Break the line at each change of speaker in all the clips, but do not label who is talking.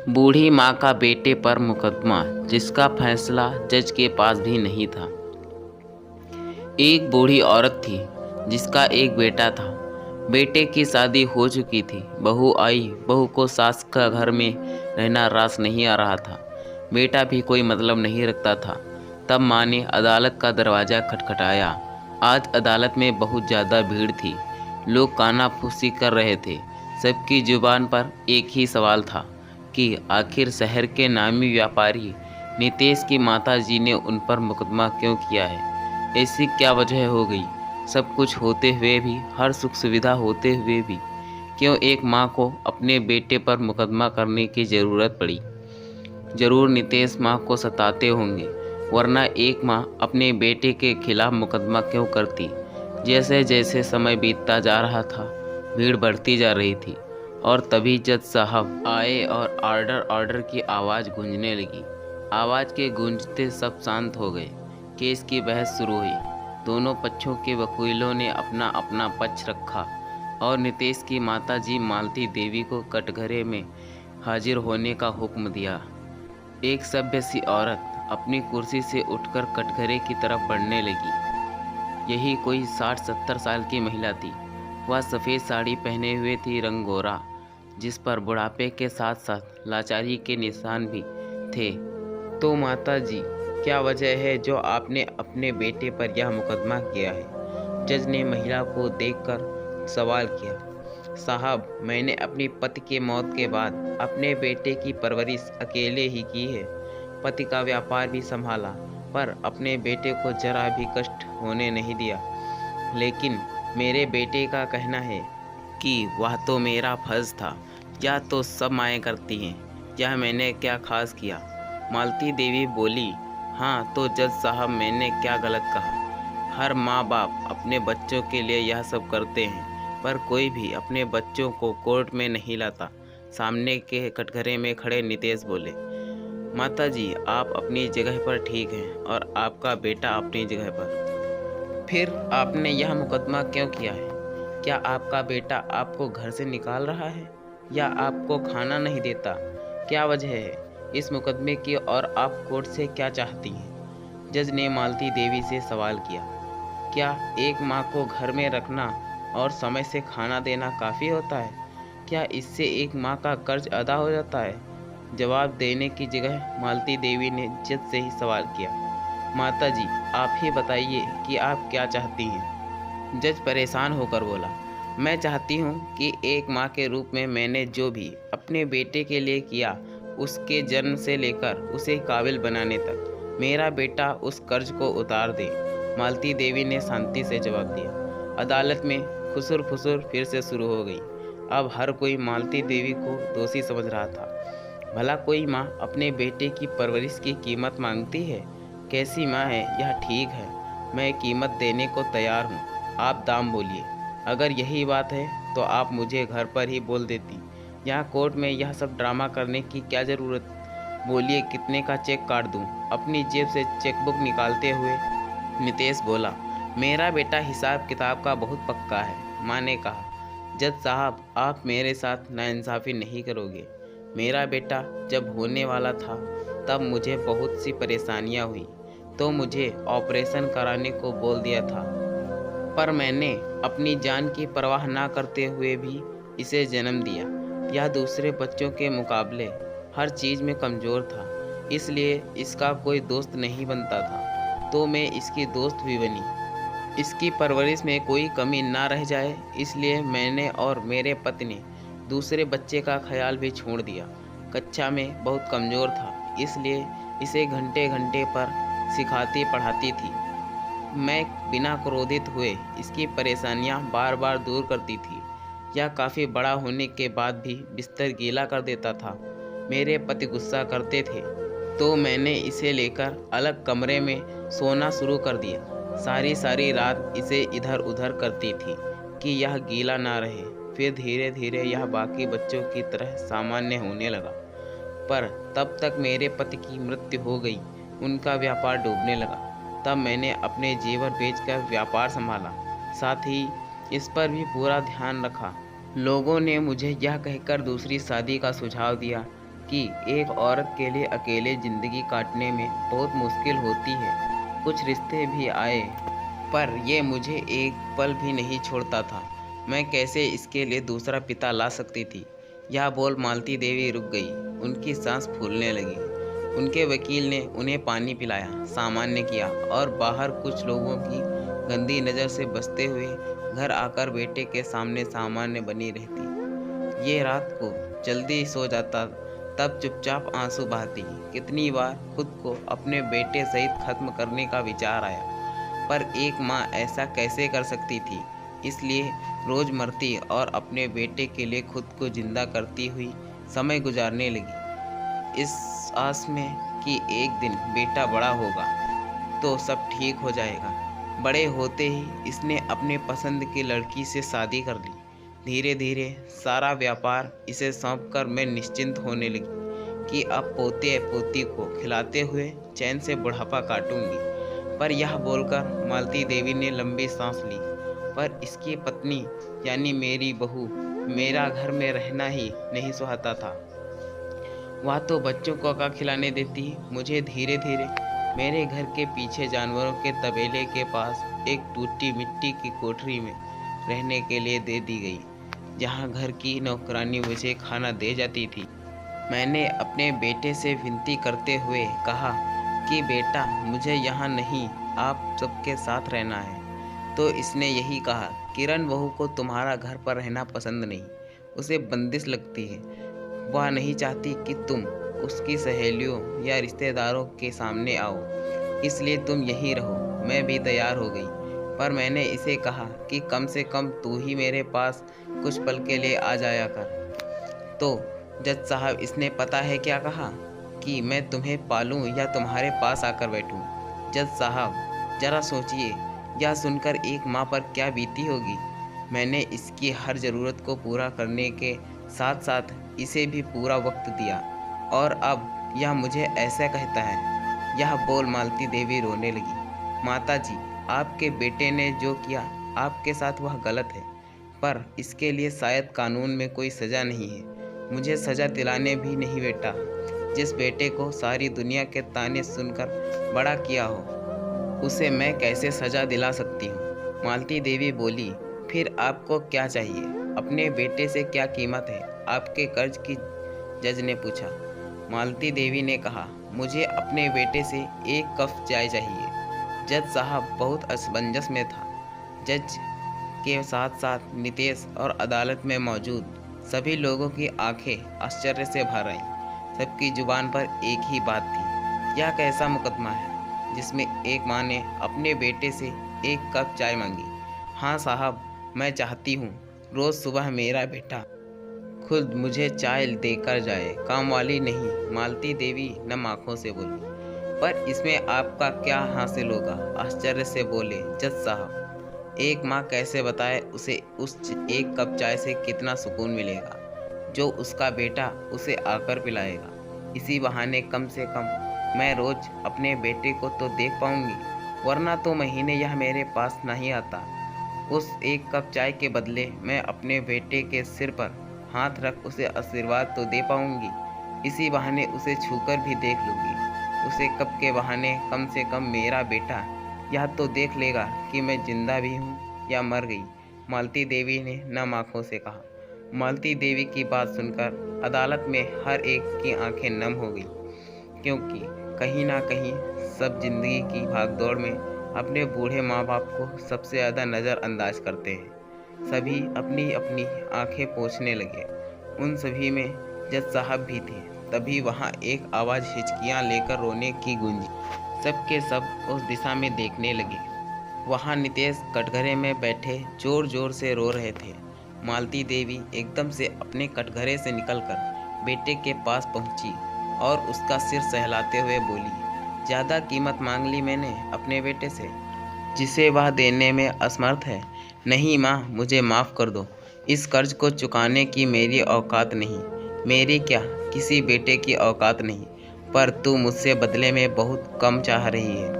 बूढ़ी माँ का बेटे पर मुकदमा, जिसका फैसला जज के पास भी नहीं था। एक बूढ़ी औरत थी जिसका एक बेटा था। बेटे की शादी हो चुकी थी। बहू आई। बहू को सास का घर में रहना रास नहीं आ रहा था। बेटा भी कोई मतलब नहीं रखता था। तब माँ ने अदालत का दरवाज़ा खटखटाया। आज अदालत में बहुत ज़्यादा भीड़ थी। लोग कानाफूसी कर रहे थे। सबकी जुबान पर एक ही सवाल था कि आखिर शहर के नामी व्यापारी नितेश की माताजी ने उन पर मुकदमा क्यों किया है। ऐसी क्या वजह हो गई। सब कुछ होते हुए भी, हर सुख सुविधा होते हुए भी क्यों एक माँ को अपने बेटे पर मुकदमा करने की ज़रूरत पड़ी। ज़रूर नितेश माँ को सताते होंगे, वरना एक माँ अपने बेटे के खिलाफ मुकदमा क्यों करती। जैसे जैसे समय बीतता जा रहा था, भीड़ बढ़ती जा रही थी और तभी जज साहब आए और ऑर्डर ऑर्डर की आवाज़ गूंजने लगी। आवाज़ के गूंजते सब शांत हो गए। केस की बहस शुरू हुई। दोनों पक्षों के वकीलों ने अपना अपना पक्ष रखा और नितेश की माताजी मालती देवी को कटघरे में हाजिर होने का हुक्म दिया। एक सभ्य सी औरत अपनी कुर्सी से उठकर कटघरे की तरफ बढ़ने लगी। यही कोई 60-70 साल की महिला थी। वह सफ़ेद साड़ी पहने हुए थी, रंग गोरा, जिस पर बुढ़ापे के साथ साथ लाचारी के निशान भी थे। तो माता जी, क्या वजह है जो आपने अपने बेटे पर यह मुकदमा किया है? जज ने महिला को देखकर सवाल किया। साहब, मैंने अपनी पति के मौत के बाद अपने बेटे की परवरिश अकेले ही की है। पति का व्यापार भी संभाला, पर अपने बेटे को जरा भी कष्ट होने नहीं दिया। लेकिन मेरे बेटे का कहना है कि वह तो मेरा फर्ज था। यह तो सब माएँ करती हैं। यह मैंने क्या खास किया? मालती देवी बोली। हाँ तो जज साहब, मैंने क्या गलत कहा? हर माँ बाप अपने बच्चों के लिए यह सब करते हैं, पर कोई भी अपने बच्चों को कोर्ट में नहीं लाता। सामने के कटघरे में खड़े नितेश बोले। माता जी, आप अपनी जगह पर ठीक हैं और आपका बेटा अपनी जगह पर। फिर आपने यह मुकदमा क्यों किया है? क्या आपका बेटा आपको घर से निकाल रहा है या आपको खाना नहीं देता? क्या वजह है इस मुकदमे की और आप कोर्ट से क्या चाहती हैं? जज ने मालती देवी से सवाल किया। क्या एक माँ को घर में रखना और समय से खाना देना काफ़ी होता है? क्या इससे एक माँ का कर्ज अदा हो जाता है? जवाब देने की जगह मालती देवी ने जज से ही सवाल किया। माता जी, आप ही बताइए कि आप क्या चाहती हैं? जज परेशान होकर बोला। मैं चाहती हूँ कि एक माँ के रूप में मैंने जो भी अपने बेटे के लिए किया, उसके जन्म से लेकर उसे काबिल बनाने तक, मेरा बेटा उस कर्ज को उतार दे। मालती देवी ने शांति से जवाब दिया। अदालत में खुसुर फुसुर फिर से शुरू हो गई। अब हर कोई मालती देवी को दोषी समझ रहा था। भला कोई माँ अपने बेटे की परवरिश की कीमत मांगती है? कैसी माँ है यह? ठीक है, मैं कीमत देने को तैयार हूँ। आप दाम बोलिए। अगर यही बात है तो आप मुझे घर पर ही बोल देती। यहाँ कोर्ट में यह सब ड्रामा करने की क्या ज़रूरत? बोलिए, कितने का चेक काट दूँ? अपनी जेब से चेकबुक निकालते हुए नितेश बोला। मेरा बेटा हिसाब किताब का बहुत पक्का है, माँ ने कहा। जज साहब, आप मेरे साथ नाइंसाफ़ी नहीं करोगे। मेरा बेटा जब होने वाला था तब मुझे बहुत सी परेशानियाँ हुई, तो मुझे ऑपरेशन कराने को बोल दिया था, पर मैंने अपनी जान की परवाह ना करते हुए भी इसे जन्म दिया। यह दूसरे बच्चों के मुकाबले हर चीज़ में कमज़ोर था, इसलिए इसका कोई दोस्त नहीं बनता था, तो मैं इसकी दोस्त भी बनी। इसकी परवरिश में कोई कमी ना रह जाए, इसलिए मैंने और मेरे पति ने दूसरे बच्चे का ख्याल भी छोड़ दिया। कक्षा में बहुत कमज़ोर था, इसलिए इसे घंटे घंटे पर सिखाती पढ़ाती थी। मैं बिना क्रोधित हुए इसकी परेशानियां बार बार दूर करती थी। यह काफ़ी बड़ा होने के बाद भी बिस्तर गीला कर देता था। मेरे पति गुस्सा करते थे तो मैंने इसे लेकर अलग कमरे में सोना शुरू कर दिया। सारी सारी रात इसे इधर उधर करती थी कि यह गीला ना रहे। फिर धीरे धीरे यह बाकी बच्चों की तरह सामान्य होने लगा। पर तब तक मेरे पति की मृत्यु हो गई, उनका व्यापार डूबने लगा। तब मैंने अपने जेवर बेचकर व्यापार संभाला, साथ ही इस पर भी पूरा ध्यान रखा। लोगों ने मुझे यह कहकर दूसरी शादी का सुझाव दिया कि एक औरत के लिए अकेले ज़िंदगी काटने में बहुत मुश्किल होती है। कुछ रिश्ते भी आए, पर ये मुझे एक पल भी नहीं छोड़ता था। मैं कैसे इसके लिए दूसरा पिता ला सकती थी? यह बोल मालती देवी रुक गई। उनकी सांस फूलने लगी। उनके वकील ने उन्हें पानी पिलाया, सामान्य किया और बाहर कुछ लोगों की गंदी नज़र से बचते हुए घर आकर बेटे के सामने सामान्य बनी रहती। ये रात को जल्दी सो जाता, तब चुपचाप आंसू बहाती। कितनी बार खुद को अपने बेटे सहित खत्म करने का विचार आया, पर एक माँ ऐसा कैसे कर सकती थी? इसलिए रोज मरती और अपने बेटे के लिए खुद को जिंदा करती हुई समय गुजारने लगी, इस आस में कि एक दिन बेटा बड़ा होगा तो सब ठीक हो जाएगा। बड़े होते ही इसने अपने पसंद की लड़की से शादी कर ली। धीरे धीरे सारा व्यापार इसे सौंपकर मैं निश्चिंत होने लगी कि अब पोते पोती को खिलाते हुए चैन से बुढ़ापा काटूंगी। पर यह बोलकर मालती देवी ने लंबी सांस ली। पर इसकी पत्नी यानी मेरी बहू मेरा घर में रहना ही नहीं सुहाता था। वह तो बच्चों को का खिलाने देती, मुझे धीरे धीरे मेरे घर के पीछे जानवरों के तबेले के पास एक टूटी मिट्टी की कोठरी में रहने के लिए दे दी गई, जहाँ घर की नौकरानी मुझे खाना दे जाती थी। मैंने अपने बेटे से विनती करते हुए कहा कि बेटा, मुझे यहाँ नहीं, आप सबके साथ रहना है। तो इसने यही कहा, किरण बहू को तुम्हारा घर पर रहना पसंद नहीं, उसे बंदिश लगती है। वह नहीं चाहती कि तुम उसकी सहेलियों या रिश्तेदारों के सामने आओ, इसलिए तुम यहीं रहो। मैं भी तैयार हो गई, पर मैंने इसे कहा कि कम से कम तू ही मेरे पास कुछ पल के लिए आ जाया कर। तो जज साहब, इसने पता है क्या कहा कि मैं तुम्हें पालूं या तुम्हारे पास आकर बैठूं? जज साहब जरा सोचिए, यह सुनकर एक माँ पर क्या बीती होगी। मैंने इसकी हर ज़रूरत को पूरा करने के साथ साथ इसे भी पूरा वक्त दिया, और अब यह मुझे ऐसा कहता है। यह बोल मालती देवी रोने लगी। माता जी, आपके बेटे ने जो किया आपके साथ वह गलत है, पर इसके लिए शायद कानून में कोई सज़ा नहीं है। मुझे सज़ा दिलाने भी नहीं बेटा। जिस बेटे को सारी दुनिया के ताने सुनकर बड़ा किया हो, उसे मैं कैसे सज़ा दिला सकती हूँ? मालती देवी बोली, फिर आपको क्या चाहिए? अपने बेटे से क्या कीमत है आपके कर्ज की? जज ने पूछा। मालती देवी ने कहा, मुझे अपने बेटे से एक कप चाय चाहिए। जज साहब बहुत असमंजस में था। जज के साथ साथ नितेश और अदालत में मौजूद सभी लोगों की आंखें आश्चर्य से भर आईं। सबकी जुबान पर एक ही बात थी, यह कैसा मुकदमा है जिसमें एक माँ ने अपने बेटे से एक कप चाय मांगी? हाँ साहब, मैं चाहती हूँ रोज़ सुबह मेरा बेटा खुद मुझे चाय देकर जाए, काम वाली नहीं। मालती देवी नम आँखों से बोली। पर इसमें आपका क्या हासिल होगा? आश्चर्य से बोले जज साहब। एक माँ कैसे बताए उसे उस एक कप चाय से कितना सुकून मिलेगा जो उसका बेटा उसे आकर पिलाएगा। इसी बहाने कम से कम मैं रोज अपने बेटे को तो देख पाऊंगी, वरना तो महीने यह मेरे पास नहीं आता। उस एक कप चाय के बदले मैं अपने बेटे के सिर पर हाथ रख उसे आशीर्वाद तो दे पाऊंगी। इसी बहाने उसे छूकर भी देख लूँगी। उसे कप के बहाने कम से कम मेरा बेटा यह तो देख लेगा कि मैं जिंदा भी हूँ या मर गई। मालती देवी ने नम आँखों से कहा। मालती देवी की बात सुनकर अदालत में हर एक की आंखें नम हो गई, क्योंकि कहीं ना कहीं सब जिंदगी की भागदौड़ में अपने बूढ़े माँ बाप को सबसे ज़्यादा नज़रअंदाज करते हैं। सभी अपनी अपनी आंखें पोंछने लगे। उन सभी में जज साहब भी थे। तभी वहाँ एक आवाज़ हिचकियाँ लेकर रोने की गूंजी। सबके सब उस दिशा में देखने लगे। वहाँ नितेश कटघरे में बैठे जोर जोर से रो रहे थे। मालती देवी एकदम से अपने कटघरे से निकलकर बेटे के पास पहुंची और उसका सिर सहलाते हुए बोली, ज़्यादा कीमत मांग ली मैंने अपने बेटे से, जिसे वह देने में असमर्थ है। नहीं माँ, मुझे माफ़ कर दो। इस कर्ज को चुकाने की मेरी औकात नहीं। मेरी क्या, किसी बेटे की औकात नहीं। पर तू मुझसे बदले में बहुत कम चाह रही है।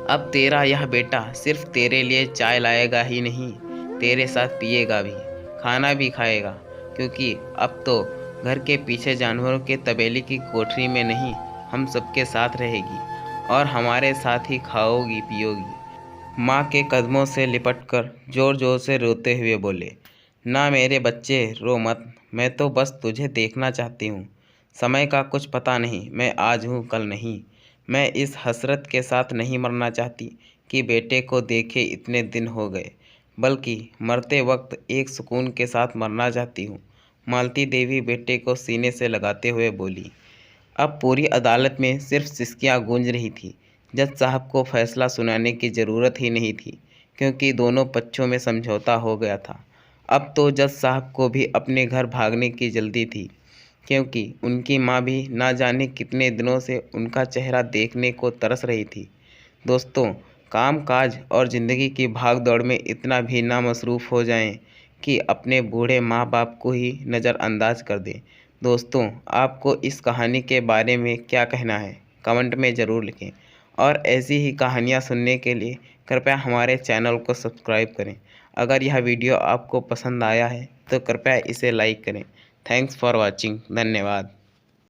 अब तेरा यह बेटा सिर्फ तेरे लिए चाय लाएगा ही नहीं, तेरे साथ पिएगा भी, खाना भी खाएगा, क्योंकि अब तो घर के पीछे जानवरों के तबेले की कोठरी में नहीं, हम सबके साथ रहेगी और हमारे साथ ही खाओगी पियोगी। माँ के कदमों से लिपटकर जोर जोर से रोते हुए बोले, ना मेरे बच्चे रो मत, मैं तो बस तुझे देखना चाहती हूँ। समय का कुछ पता नहीं, मैं आज हूँ कल नहीं। मैं इस हसरत के साथ नहीं मरना चाहती कि बेटे को देखे इतने दिन हो गए, बल्कि मरते वक्त एक सुकून के साथ मरना चाहती हूँ। मालती देवी बेटे को सीने से लगाते हुए बोली। अब पूरी अदालत में सिर्फ सिसकियां गूंज रही थी। जज साहब को फैसला सुनाने की ज़रूरत ही नहीं थी, क्योंकि दोनों पक्षों में समझौता हो गया था। अब तो जज साहब को भी अपने घर भागने की जल्दी थी, क्योंकि उनकी माँ भी ना जाने कितने दिनों से उनका चेहरा देखने को तरस रही थी। दोस्तों, काम काज और ज़िंदगी की भाग दौड़ में इतना भी ना मसरूफ़ हो जाएं कि अपने बूढ़े माँ बाप को ही नज़रअंदाज कर दें। दोस्तों, आपको इस कहानी के बारे में क्या कहना है, कमेंट में ज़रूर लिखें। और ऐसी ही कहानियाँ सुनने के लिए कृपया हमारे चैनल को सब्सक्राइब करें। अगर यह वीडियो आपको पसंद आया है तो कृपया इसे लाइक करें। Thanks for watching. धन्यवाद।